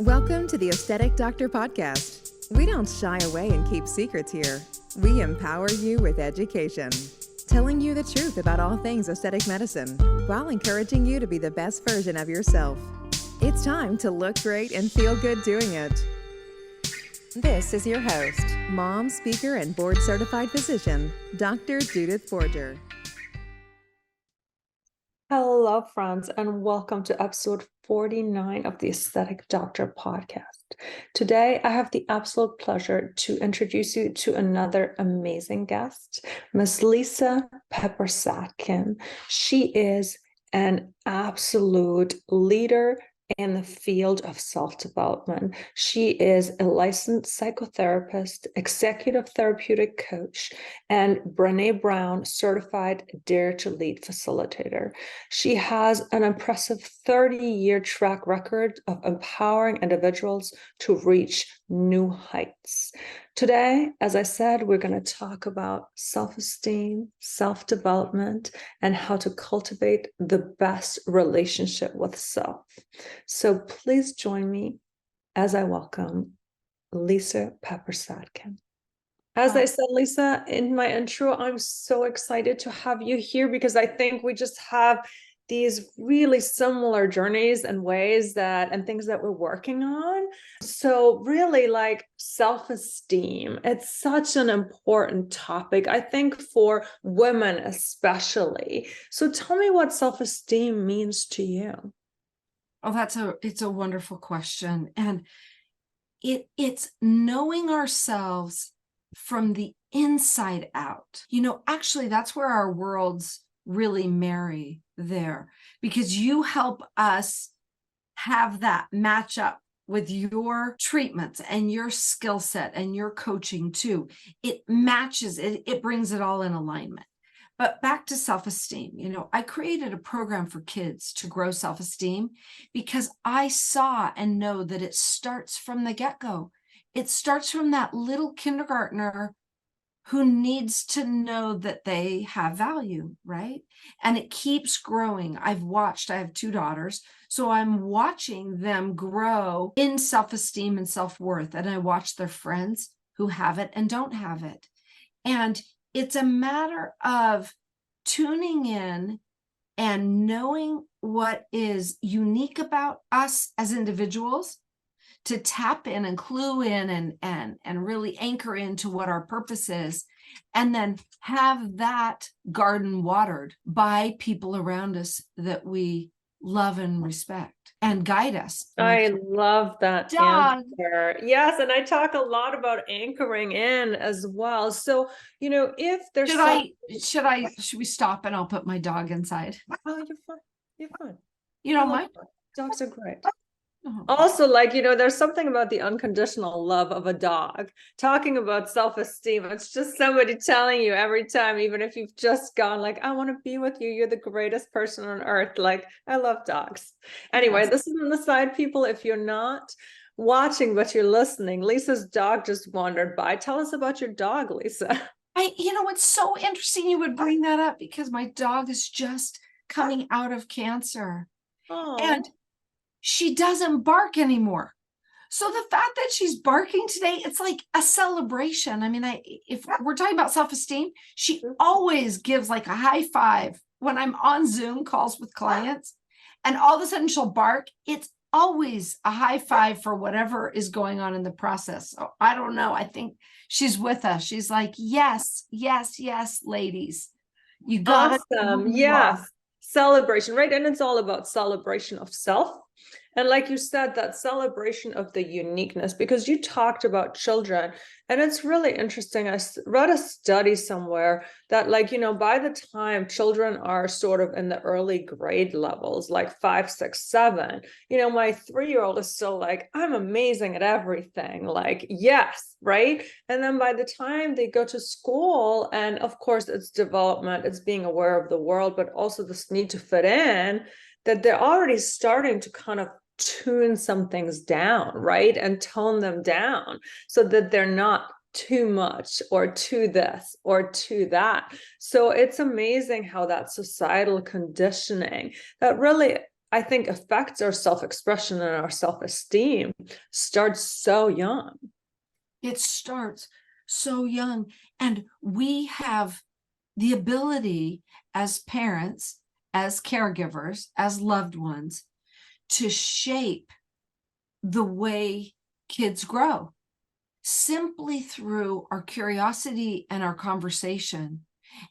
Welcome to the Aesthetic Doctor Podcast. We don't shy away and keep secrets here. We empower you with education, telling you the truth about all things aesthetic medicine while encouraging you to be the best version of yourself. It's time to look great and feel good doing it. This is your host, mom, speaker, and board-certified physician, Dr. Judith Borger. Hello, friends, and welcome to episode 49 of the Aesthetic Doctor podcast. Today, I have the absolute pleasure to introduce you to another amazing guest, Miss Lisa Pepper-Satkin. She is an absolute leader in the field of self-development. She is a licensed psychotherapist, executive therapeutic coach, and Brené Brown certified Dare to Lead facilitator. She has an impressive 30-year track record of empowering individuals to reach new heights. Today, as I said, we're going to talk about self-esteem, self-development, and how to cultivate the best relationship with self. So please join me as I welcome Lisa Pepper-Satkin. As I said, Lisa, in my intro, I'm so excited to have you here because I think we just have these really similar journeys and ways and things that we're working on. So really, like, self-esteem, it's such an important topic, I think, for women especially. So tell me what self-esteem means to you. Oh, it's a wonderful question. And it's knowing ourselves from the inside out. Actually, that's where our worlds really marry there, because you help us have that match up with your treatments and your skill set and your coaching too. It matches, it brings it all in alignment. But back to self-esteem, I created a program for kids to grow self-esteem because I saw and know that it starts from the get-go. It starts from that little kindergartner who needs to know that they have value, right? And it keeps growing. I have 2 daughters, so I'm watching them grow in self-esteem and self-worth. And I watch their friends who have it and don't have it. And it's a matter of tuning in and knowing what is unique about us as individuals, to tap in and clue in and really anchor into what our purpose is, and then have that garden watered by people around us that we love and respect and guide us. I love that answer. Yes, and I talk a lot about anchoring in as well. So, if there's should we stop and I'll put my dog inside? Oh, you're fine. You're fine. You don't mind? Dogs are great. Also, there's something about the unconditional love of a dog. Talking about self-esteem, it's just somebody telling you every time, even if you've just gone I want to be with you, you're the greatest person on earth. I love dogs. Anyway, This is on the side, people. If you're not watching but you're listening, Lisa's dog just wandered by. Tell us about your dog, Lisa. It's so interesting you would bring that up, because my dog is just coming out of cancer. Oh. And she doesn't bark anymore. So the fact that she's barking today, it's like a celebration. If we're talking about self-esteem, she always gives a high five when I'm on Zoom calls with clients, and all of a sudden she'll bark. It's always a high five for whatever is going on in the process. So I don't know. I think she's with us. She's like, yes, yes, yes, ladies. You got it. Awesome. Yes. Celebration, right? And it's all about celebration of self. And like you said, that celebration of the uniqueness, because you talked about children, and it's really interesting. I read a study somewhere that by the time children are sort of in the early grade levels, 5, 6, 7, my 3-year-old is still I'm amazing at everything. Yes, right? And then by the time they go to school, and of course it's development, it's being aware of the world, but also this need to fit in, that they're already starting to kind of tune some things down, right? And tone them down so that they're not too much or too this or too that. So it's amazing how that societal conditioning that really I think affects our self-expression and our self-esteem starts so young. It starts so young. And we have the ability as parents, as caregivers, as loved ones, to shape the way kids grow simply through our curiosity and our conversation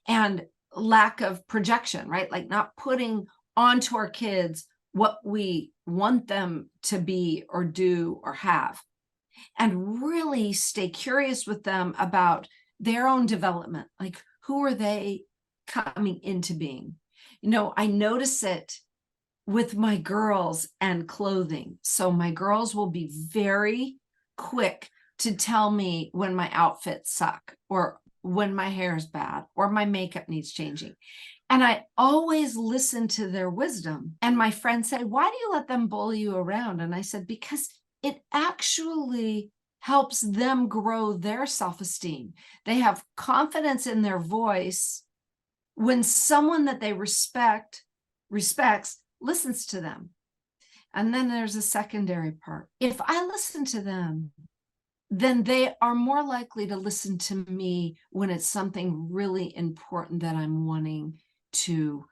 and lack of projection, right? Like not putting onto our kids what we want them to be or do or have, and really stay curious with them about their own development. Like, who are they coming into being? You know, I notice it with my girls and clothing. So my girls will be very quick to tell me when my outfits suck, or when my hair is bad, or my makeup needs changing. And I always listen to their wisdom. And my friends say, why do you let them bully you around? And I said, because it actually helps them grow their self-esteem. They have confidence in their voice when someone that they respects, listens to them. And then there's a secondary part. If I listen to them, then they are more likely to listen to me when it's something really important that I'm wanting to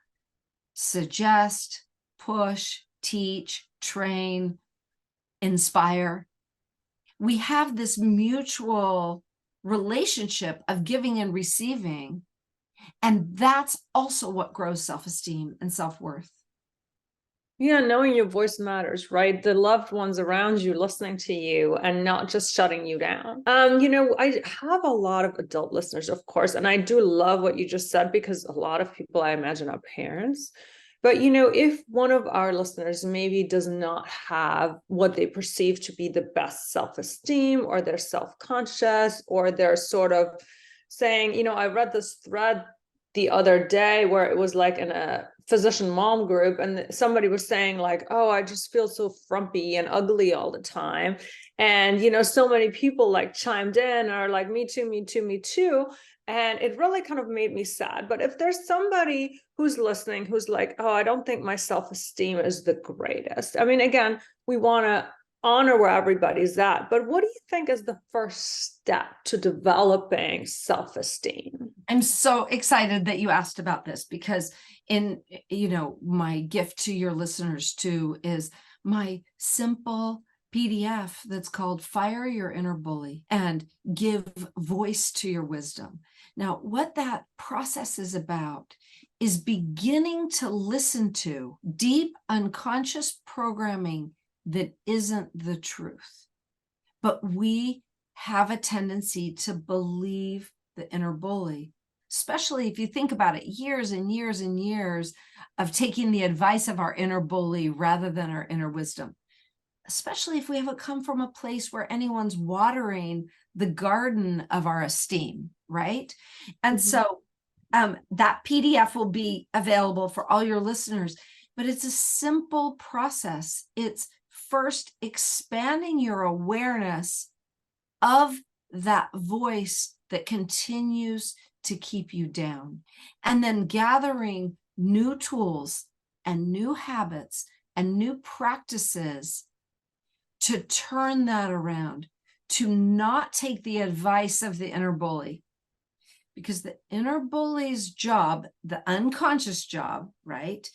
suggest, push, teach, train, inspire. We have this mutual relationship of giving and receiving, and that's also what grows self-esteem and self-worth. Yeah, knowing your voice matters, right? The loved ones around you listening to you and not just shutting you down. You know, I have a lot of adult listeners, of course, and I do love what you just said, because a lot of people, I imagine, are parents. But, you know, if one of our listeners maybe does not have what they perceive to be the best self-esteem, or they're self-conscious, or they're sort of saying, you know, I read this thread the other day where it was like in a physician mom group, and somebody was saying like, oh, I just feel so frumpy and ugly all the time. And, you know, so many people like chimed in, or like, me too, me too, me too. And it really kind of made me sad. But if there's somebody who's listening who's like, oh, I don't think my self-esteem is the greatest. I mean, again, we want to honor where everybody's at. But what do you think is the first step to developing self-esteem? I'm so excited that you asked about this, because you know, my gift to your listeners too is my simple PDF that's called Fire Your Inner Bully and Give Voice to Your Wisdom. Now, what that process is about is beginning to listen to deep unconscious programming that isn't the truth. But we have a tendency to believe the inner bully, especially if you think about it, years and years and years of taking the advice of our inner bully rather than our inner wisdom, especially if we haven't come from a place where anyone's watering the garden of our esteem, right? And so that PDF will be available for all your listeners, but it's a simple process. It's first expanding your awareness of that voice that continues to keep you down, and then gathering new tools and new habits and new practices to turn that around, to not take the advice of the inner bully. Because the inner bully's job, the unconscious job, right,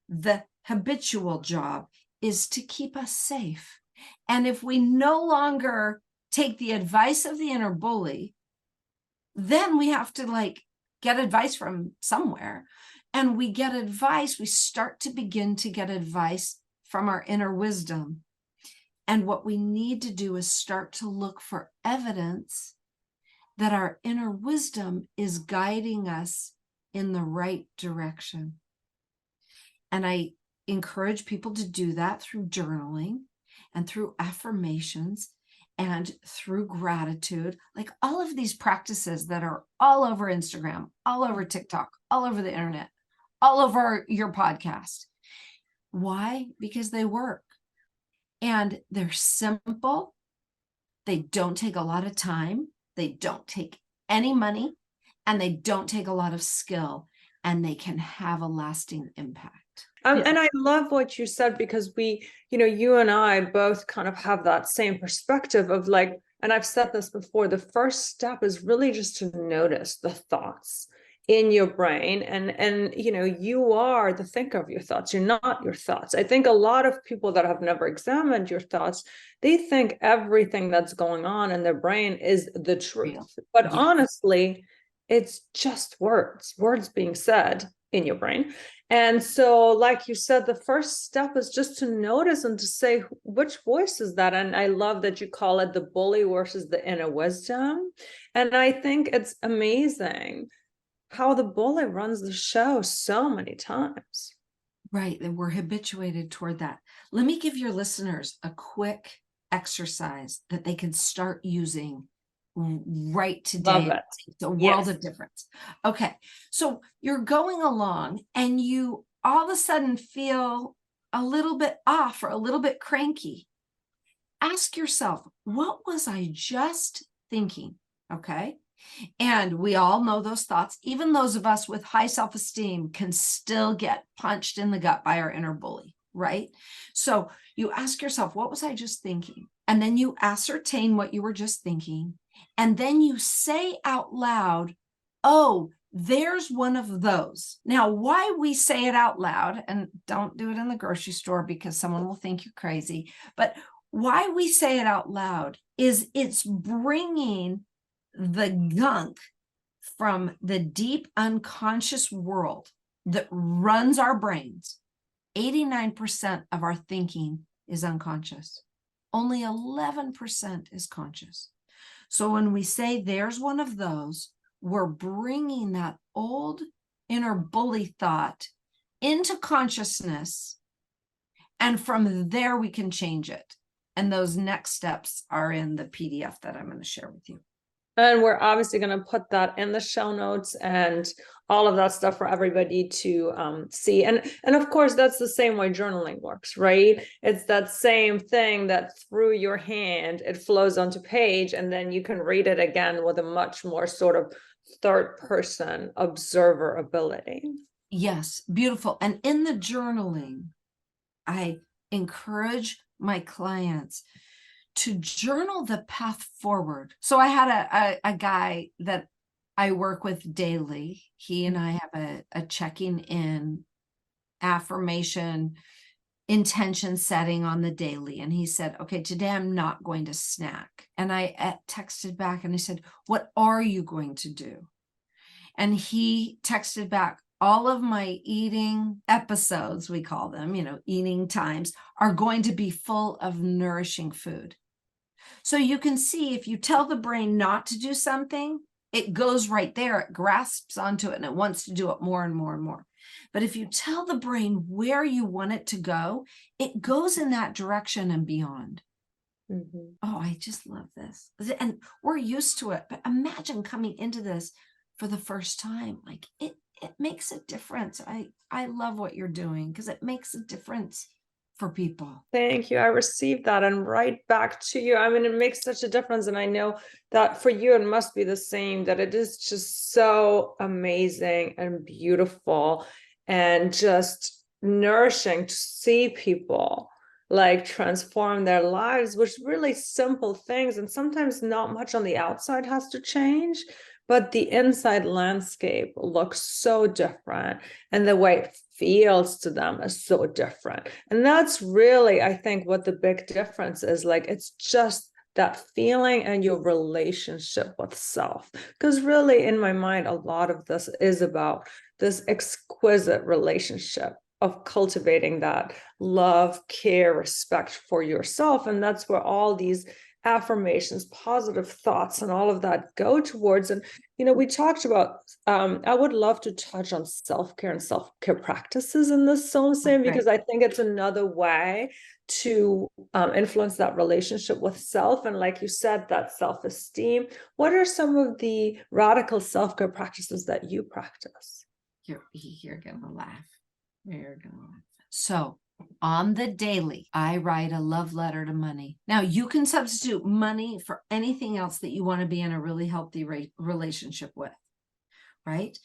the habitual job, is to keep us safe. And if we no longer take the advice of the inner bully, then we have to like get advice from somewhere. And we get advice, we start to begin to get advice from our inner wisdom. And what we need to do is start to look for evidence that our inner wisdom is guiding us in the right direction. And I encourage people to do that through journaling and through affirmations and through gratitude, like all of these practices that are all over Instagram, all over TikTok, all over the internet, all over your podcast. Why? Because they work. And they're simple. They don't take a lot of time. They don't take any money, and they don't take a lot of skill, and they can have a lasting impact. And I love what you said, because we, you and I both kind of have that same perspective of like, and I've said this before, the first step is really just to notice the thoughts in your brain. And you are the thinker of your thoughts. You're not your thoughts. I think a lot of people that have never examined your thoughts, they think everything that's going on in their brain is the truth. But honestly, it's just words being said in your brain. And so, like you said, the first step is just to notice and to say, which voice is that? And I love that you call it the bully versus the inner wisdom. And I think it's amazing how the bully runs the show so many times. Right. And we're habituated toward that. Let me give your listeners a quick exercise that they can start using right today. It's a world of difference. Okay. So you're going along and you all of a sudden feel a little bit off or a little bit cranky. Ask yourself, what was I just thinking? Okay. And we all know those thoughts. Even those of us with high self-esteem can still get punched in the gut by our inner bully, right? So you ask yourself, what was I just thinking? And then you ascertain what you were just thinking. And then you say out loud, oh, there's one of those. Now, why we say it out loud, and don't do it in the grocery store because someone will think you're crazy, but why we say it out loud is it's bringing the gunk from the deep unconscious world that runs our brains. 89% of our thinking is unconscious. Only 11% is conscious. So when we say there's one of those, we're bringing that old inner bully thought into consciousness. And from there, we can change it. And those next steps are in the PDF that I'm going to share with you. And we're obviously going to put that in the show notes and all of that stuff for everybody to see. And of course, that's the same way journaling works, right? It's that same thing that through your hand, it flows onto page, and then you can read it again with a much more sort of third person observer ability. Yes, beautiful. And in the journaling, I encourage my clients to journal the path forward. So I had a guy that I work with daily. He and I have a checking in, affirmation, intention setting on the daily. And he said, okay, today I'm not going to snack. And I texted back and I said, what are you going to do? And he texted back, all of my eating episodes, we call them, eating times, are going to be full of nourishing food. So you can see if you tell the brain not to do something, it goes right there. It grasps onto it and it wants to do it more and more and more. But if you tell the brain where you want it to go, it goes in that direction and beyond. Mm-hmm. Oh, I just love this. And we're used to it. But imagine coming into this for the first time. Like it makes a difference. I love what you're doing because it makes a difference for people. Thank you. I received that, and right back to you. I mean, it makes such a difference. And I know that for you, it must be the same, that it is just so amazing and beautiful and just nourishing to see people like transform their lives, which really simple things. And sometimes not much on the outside has to change, but the inside landscape looks so different, and the way it feels to them is so different. And that's really, I think, what the big difference is. Like, it's just that feeling and your relationship with self. Because really, in my mind, a lot of this is about this exquisite relationship of cultivating that love, care, respect for yourself. And that's where all these affirmations, positive thoughts, and all of that go towards. And we talked about, I would love to touch on self-care and self-care practices in this same, because I think it's another way to influence that relationship with self. And like you said, that self-esteem. What are some of the radical self-care practices that you practice? You're gonna laugh. You're gonna laugh. So on the daily, I write a love letter to money. Now, you can substitute money for anything else that you want to be in a really healthy relationship with, right?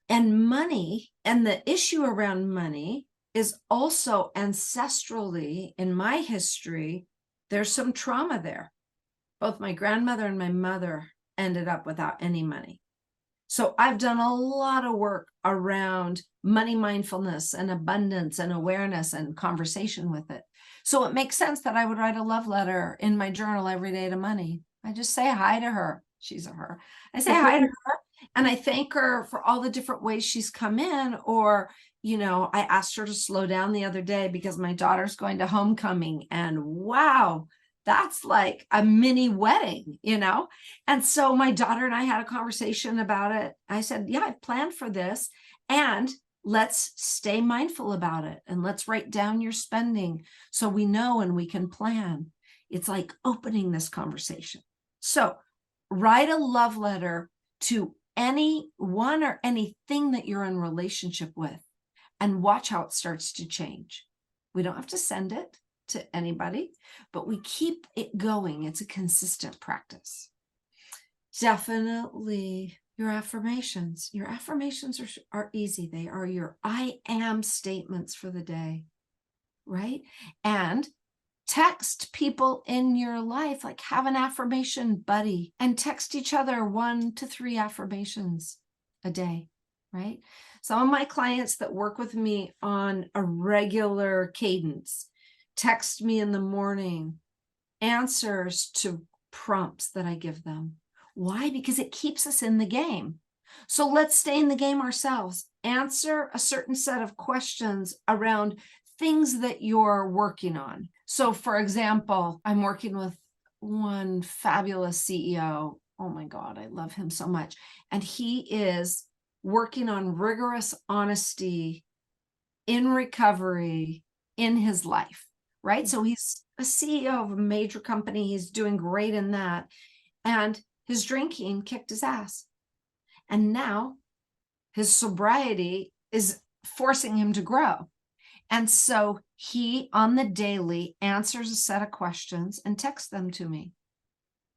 And money, and the issue around money is also ancestrally in my history, there's some trauma there. Both my grandmother and my mother ended up without any money. So I've done a lot of work around money mindfulness and abundance and awareness and conversation with it. So it makes sense that I would write a love letter in my journal every day to money. I just say hi to her. She's a her. I say hi to her and I thank her for all the different ways she's come in. Or, I asked her to slow down the other day because my daughter's going to homecoming, and wow, that's like a mini wedding, And so my daughter and I had a conversation about it. I said, yeah, I've planned for this, and let's stay mindful about it. And let's write down your spending so we know and we can plan. It's like opening this conversation. So write a love letter to anyone or anything that you're in relationship with, and watch how it starts to change. We don't have to send it to anybody, but we keep it going. It's a consistent practice. Definitely your affirmations. Your affirmations are easy. They are your I am statements for the day, right? And text people in your life, like have an affirmation buddy and text each other 1 to 3 affirmations a day, right? Some of my clients that work with me on a regular cadence text me in the morning answers to prompts that I give them. Why? Because it keeps us in the game. So let's stay in the game ourselves. Answer a certain set of questions around things that you're working on. So for example, I'm working with one fabulous CEO. Oh my God, I love him so much. And he is working on rigorous honesty in recovery in his life, right? So he's a CEO of a major company. He's doing great in that. And his drinking kicked his ass. And now his sobriety is forcing him to grow. And so he, on the daily, answers a set of questions and texts them to me.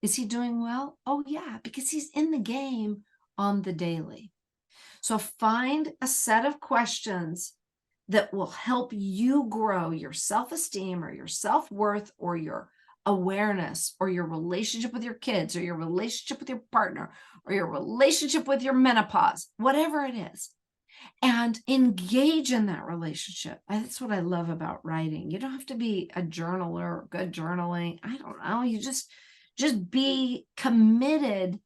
Is he doing well? Oh, yeah, because he's in the game on the daily. So find a set of questions that will help you grow your self-esteem or your self-worth or your awareness or your relationship with your kids or your relationship with your partner or your relationship with your menopause, whatever it is, and engage in that relationship. That's what I love about writing. You don't have to be a journaler or good journaling. I don't know. You just be committed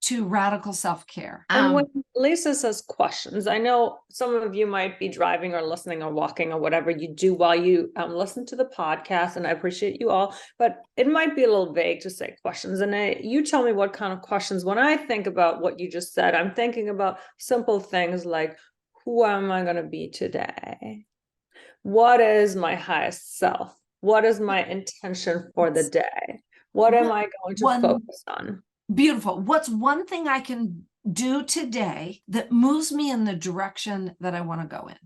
to radical self-care. And when Lisa says questions, I know some of you might be driving or listening or walking or whatever you do while you listen to the podcast, and I appreciate you all, but it might be a little vague to say questions. And you tell me what kind of questions. When I think about what you just said, I'm thinking about simple things like, who am I going to be today? What is my highest self? What is my intention for the day? What am I going to focus on? Beautiful. What's one thing I can do today that moves me in the direction that I want to go in?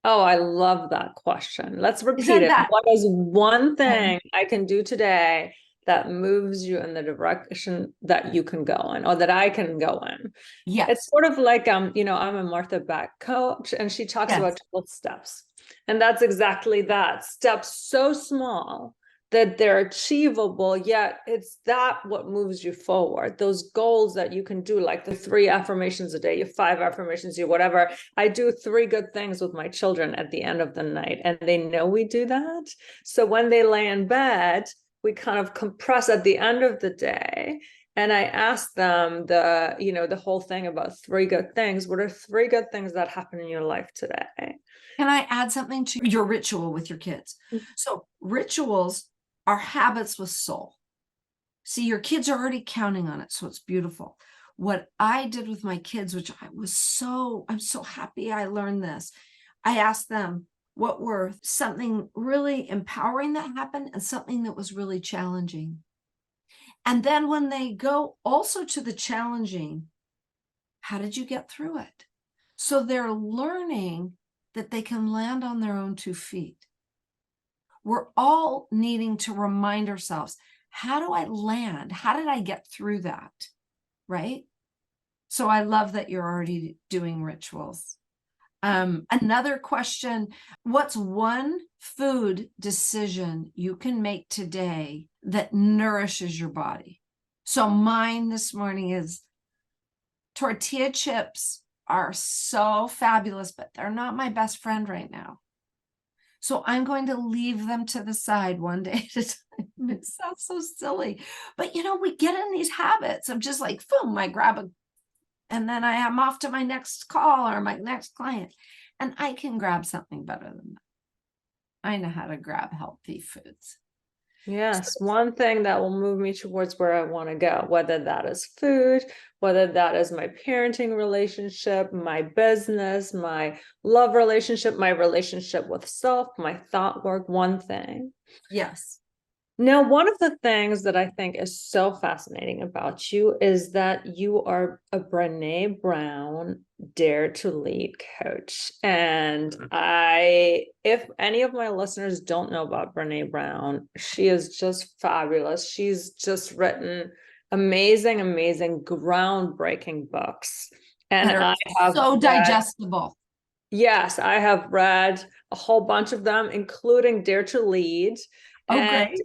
Oh, I love that question. Let's repeat it. What is one thing I can do today that moves you in the direction that you can go in, or that I can go in? Yes. It's sort of like, I'm a Martha Beck coach, and she talks about 12 steps. And that's exactly that. Steps so small that they're achievable, yet it's that what moves you forward. Those goals that you can do, like the 3 affirmations a day, your 5 affirmations, your whatever. I do 3 good things with my children at the end of the night, and they know we do that. So when they lay in bed, we kind of compress at the end of the day. And I ask them the whole thing about 3 good things. What are 3 good things that happen in your life today? Can I add something to your ritual with your kids? So rituals are habits with soul. See, your kids are already counting on it, so it's beautiful. What I did with my kids, which I'm so happy I learned this. I asked them what were something really empowering that happened and something that was really challenging. And then when they go also to the challenging, how did you get through it? So they're learning that they can land on their own 2 feet. We're all needing to remind ourselves, how do I land? How did I get through that? Right? So I love that you're already doing rituals. Another question, what's one food decision you can make today that nourishes your body? So mine this morning is tortilla chips are so fabulous, but they're not my best friend right now. So I'm going to leave them to the side one day at a time. It sounds so silly, but we get in these habits of just like, boom, I grab a, and then I am off to my next call or my next client. And I can grab something better than that. I know how to grab healthy foods. Yes, one thing that will move me towards where I want to go, whether that is food, whether that is my parenting relationship, my business, my love relationship, my relationship with self, my thought work, one thing. Yes. Now, one of the things that I think is so fascinating about you is that you are a Brené Brown Dare to Lead coach. And if any of my listeners don't know about Brené Brown, she is just fabulous. She's just written amazing, groundbreaking books. And I have so digestible. Yes, I have read a whole bunch of them, including Dare to Lead. Oh, great.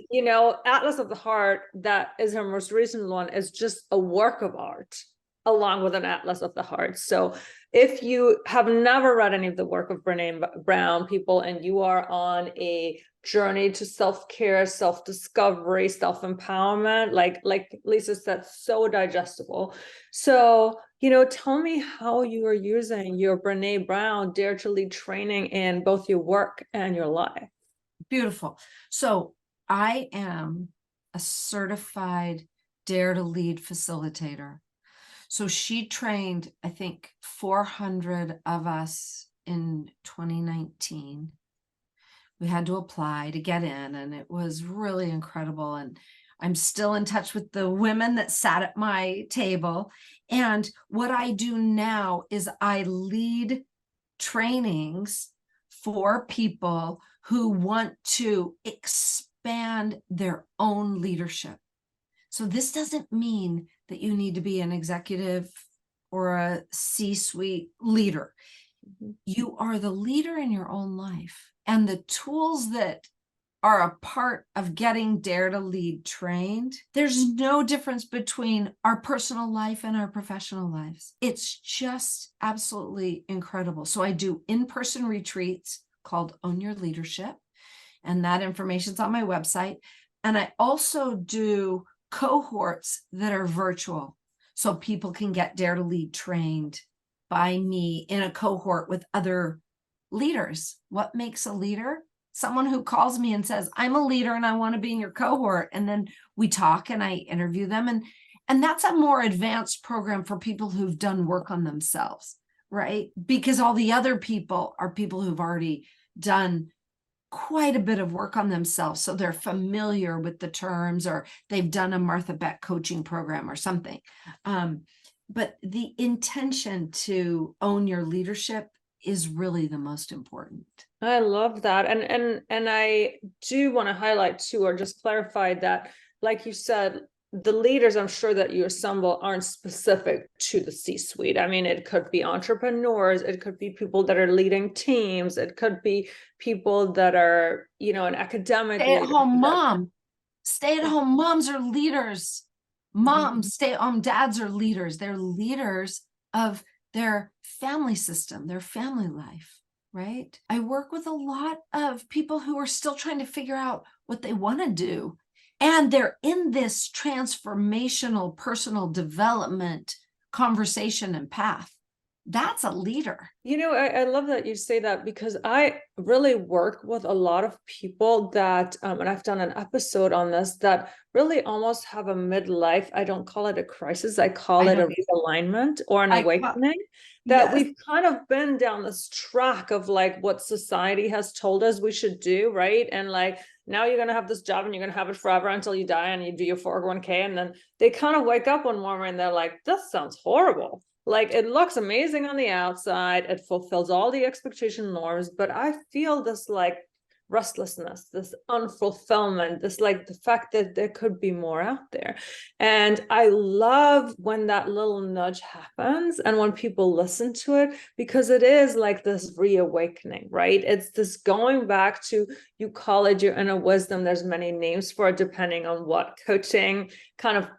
Atlas of the Heart, that is her most recent one, is just a work of art along with an Atlas of the Heart. So if you have never read any of the work of Brené Brown, people, and you are on a journey to self-care, self-discovery, self-empowerment, like Lisa said, so digestible. So, tell me how you are using your Brené Brown Dare to Lead training in both your work and your life. Beautiful. So I am a certified Dare to Lead facilitator. So she trained, I think, 400 of us in 2019. We had to apply to get in, and it was really incredible. And I'm still in touch with the women that sat at my table. And what I do now is I lead trainings for people who want to expand their own leadership. So this doesn't mean that you need to be an executive or a C-suite leader. You are the leader in your own life. And the tools that are a part of getting Dare to Lead trained, there's no difference between our personal life and our professional lives. It's just absolutely incredible. So I do in-person retreats called Own Your Leadership, and that information's on my website. And I also do cohorts that are virtual, so people can get Dare to Lead trained by me in a cohort with other leaders. What makes a leader? Someone who calls me and says, I'm a leader and I want to be in your cohort. And then we talk and I interview them. And that's a more advanced program for people who've done work on themselves, right? Because all the other people are people who've already done quite a bit of work on themselves. So they're familiar with the terms, or they've done a Martha Beck coaching program or something. But the intention to own your leadership is really the most important. I love that. And I do want to highlight too, or just clarify that, like you said, the leaders I'm sure that you assemble aren't specific to the C-suite. I mean, it could be entrepreneurs, it could be people that are leading teams, it could be people that are, an academic Stay-at-home mom. Stay-at-home moms are leaders. Moms, stay-at-home dads are leaders. They're leaders of their family system, their family life, right? I work with a lot of people who are still trying to figure out what they want to do. And they're in this transformational personal development conversation and path. That's a leader. I love that you say that, because I really work with a lot of people that, and I've done an episode on this, that really almost have a midlife. I don't call it a crisis. I call it a realignment or an awakening. That we've kind of been down this track of like what society has told us we should do, right? And like, now you're going to have this job and you're going to have it forever until you die, and you do your 401k. And then they kind of wake up one morning and they're like, this sounds horrible. Like, it looks amazing on the outside. It fulfills all the expectation norms, but I feel this like restlessness, this unfulfillment, this like the fact that there could be more out there. And I love when that little nudge happens and when people listen to it, because it is like this reawakening, right? It's this going back to, you call it your inner wisdom. There's many names for it depending on what coaching kind of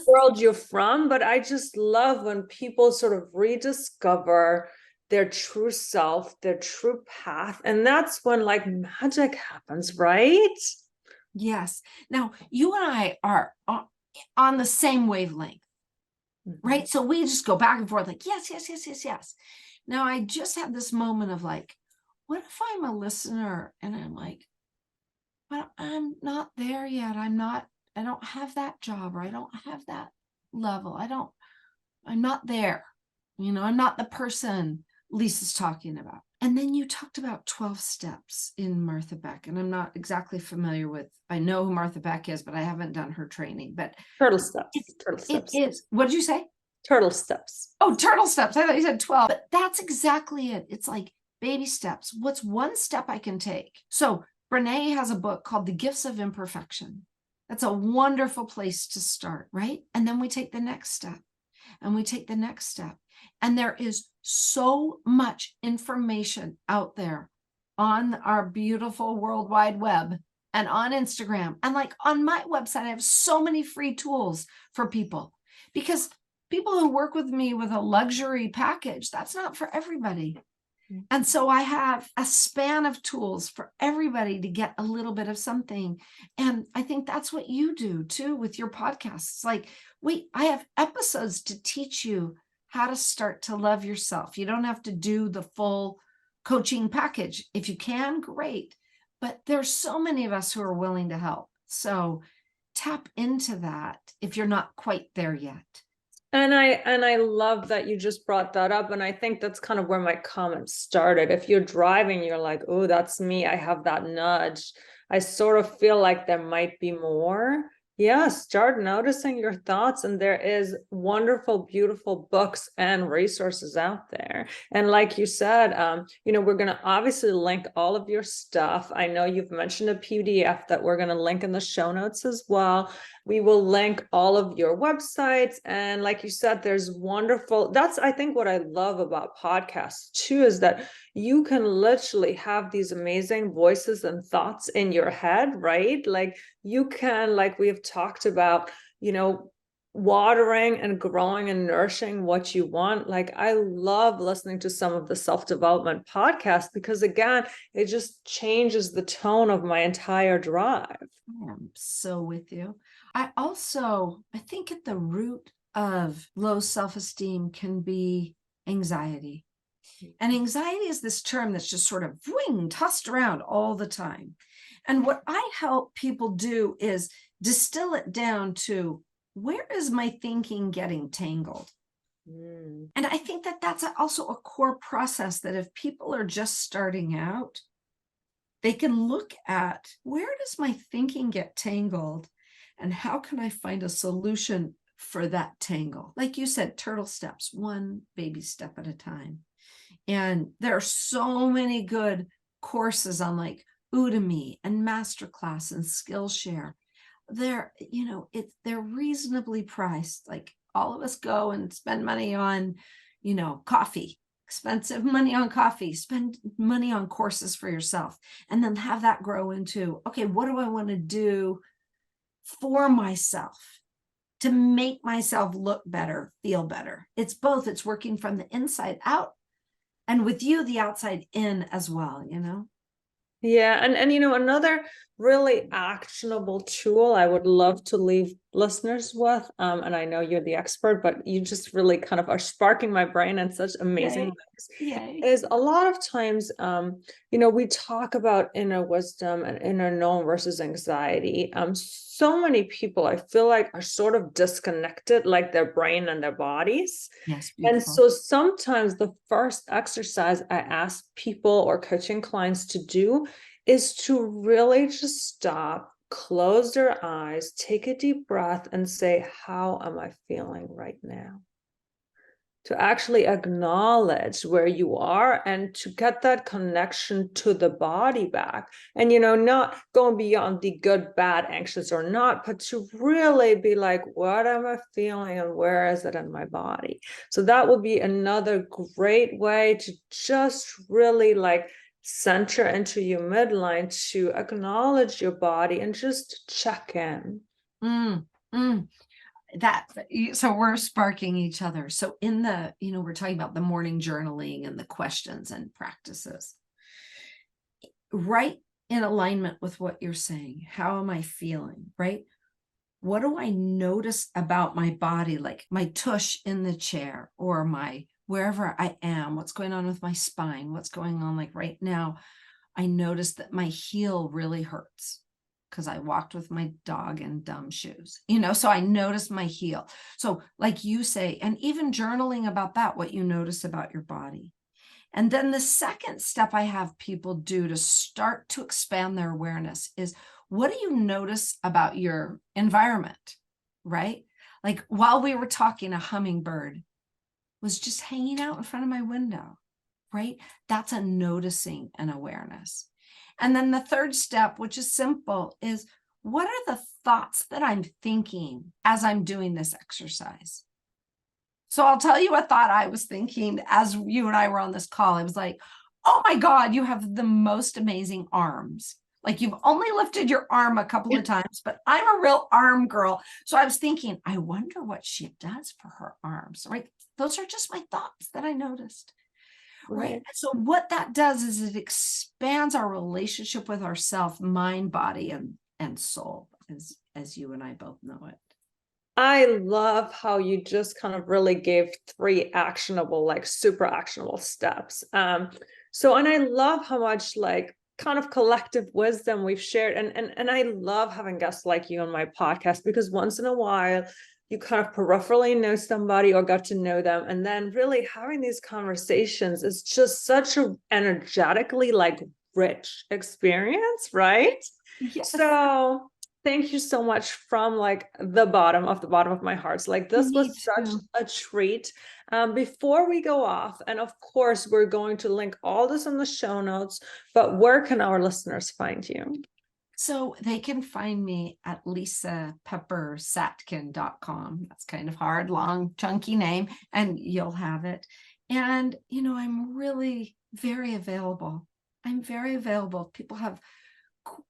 world you're from. But I just love when people sort of rediscover their true self, their true path. And that's when like magic happens, right? Yes. Now, you and I are on the same wavelength, right? So we just go back and forth like, yes, yes, yes, yes, yes. Now, I just had this moment of like, what if I'm a listener and I'm like, well, I'm not there yet. I don't have that job, or I don't have that level. I'm not there. I'm not the person Lisa's talking about. And then you talked about 12 steps in Martha Beck, and I'm not exactly familiar with, I know who Martha Beck is, but I haven't done her training. But turtle steps. It is. What did you say? Turtle steps. Oh, turtle steps. I thought you said 12, but that's exactly it. It's like baby steps. What's one step I can take? So Brene has a book called The Gifts of Imperfection. That's a wonderful place to start, right? And then we take the next step, and we take the next step. And there is so much information out there on our beautiful World Wide Web and on Instagram. And like on my website, I have so many free tools for people, because people who work with me with a luxury package, that's not for everybody. And so I have a span of tools for everybody to get a little bit of something. And I think that's what you do too with your podcasts. It's like, wait, I have episodes to teach you how to start to love yourself. You don't have to do the full coaching package. If you can, great. But there's so many of us who are willing to help. So tap into that if you're not quite there yet. And I love that you just brought that up. And I think that's kind of where my comment started. If you're driving, you're like, oh, that's me. I have that nudge. I sort of feel like there might be more. Yeah, start noticing your thoughts. And there is wonderful, beautiful books and resources out there. And like you said, we're going to obviously link all of your stuff. I know you've mentioned a PDF that we're going to link in the show notes as well. We will link all of your websites. And like you said, there's wonderful, that's, I think what I love about podcasts too, is that you can literally have these amazing voices and thoughts in your head, right? Like you can, like we have talked about, watering and growing and nourishing what you want. Like I love listening to some of the self-development podcasts, because again, it just changes the tone of my entire drive. I'm so with you. I think at the root of low self-esteem can be anxiety. And anxiety is this term that's just sort of tossed around all the time. And what I help people do is distill it down to, where is my thinking getting tangled? And I think that that's also a core process that if people are just starting out, they can look at, where does my thinking get tangled? And how can I find a solution for that tangle? Like you said, turtle steps, one baby step at a time. And there are so many good courses on like Udemy and Masterclass and Skillshare. They're reasonably priced. Like all of us go and spend money on, coffee, expensive money on coffee, spend money on courses for yourself, and then have that grow into, okay, what do I want to do for myself to make myself look better, feel better? It's both. It's working from the inside out, and with you, the outside in as well, Yeah. And another really actionable tool I would love to leave listeners with, and I know you're the expert, but you just really kind of are sparking my brain in such amazing ways, is a lot of times, we talk about inner wisdom and inner knowing versus anxiety. So many people, I feel like, are sort of disconnected, like their brain and their bodies. Yes, and so sometimes the first exercise I ask people or coaching clients to do is to really just stop, close their eyes, take a deep breath, and say, how am I feeling right now? to actually acknowledge where you are and to get that connection to the body back. And, not going beyond the good, bad, anxious or not, but to really be like, what am I feeling and where is it in my body? So that would be another great way to just really like center into your midline, to acknowledge your body and just check in. So we're sparking each other. So in the, we're talking about the morning journaling and the questions and practices, right in alignment with what you're saying. How am I feeling, right? What do I notice about my body? Like my tush in the chair or wherever I am, what's going on with my spine, what's going on. Like right now, I noticed that my heel really hurts because I walked with my dog in dumb shoes, so I noticed my heel. So like you say, and even journaling about that, what you notice about your body. And then the second step I have people do to start to expand their awareness is, what do you notice about your environment, right? Like while we were talking, a hummingbird was just hanging out in front of my window, right? That's a noticing and awareness. And then the third step, which is simple, is what are the thoughts that I'm thinking as I'm doing this exercise? So I'll tell you a thought I was thinking as you and I were on this call. I was like, oh my God, you have the most amazing arms. Like you've only lifted your arm a couple of times, but I'm a real arm girl. So I was thinking, I wonder what she does for her arms, right? Those are just my thoughts that I noticed. Right. So what that does is it expands our relationship with ourself, mind, body, and soul, as you and I both know it. I love how you just kind of really gave 3 actionable, like super actionable steps. And I love how much like kind of collective wisdom we've shared. And I love having guests like you on my podcast, because once in a while, you kind of peripherally know somebody or got to know them. And then really having these conversations is just such an energetically like rich experience, right? Yes. So thank you so much from like the bottom of my heart. So, like this was such a treat. Before we go off, and of course, we're going to link all this in the show notes, but where can our listeners find you? So they can find me at Pepper-Satkin.com. That's kind of hard, long, chunky name, and you'll have it. And, I'm really very available. I'm very available. People have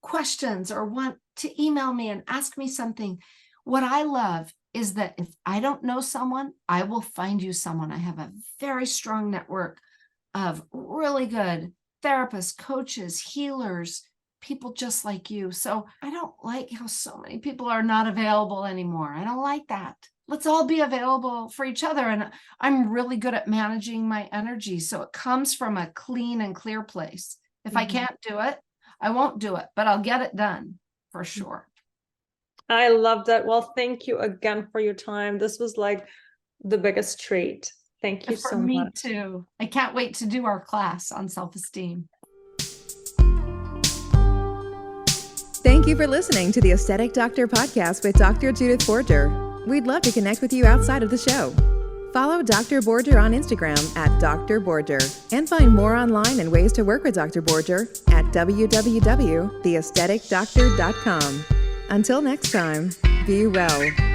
questions or want to email me and ask me something. What I love is that if I don't know someone, I will find you someone. I have a very strong network of really good therapists, coaches, healers, people just like you. So I don't like how so many people are not available anymore. I don't like that. Let's all be available for each other. And I'm really good at managing my energy. So it comes from a clean and clear place. If I can't do it, I won't do it, but I'll get it done for sure. I love that. Well, thank you again for your time. This was like the biggest treat. Thank you so much. Me too. I can't wait to do our class on self-esteem. Thank you for listening to the Aesthetic Doctor podcast with Dr. Judith Borger. We'd love to connect with you outside of the show. Follow Dr. Borger on Instagram at Dr. Borger and find more online and ways to work with Dr. Borger at www.theaestheticdoctor.com. Until next time, be well.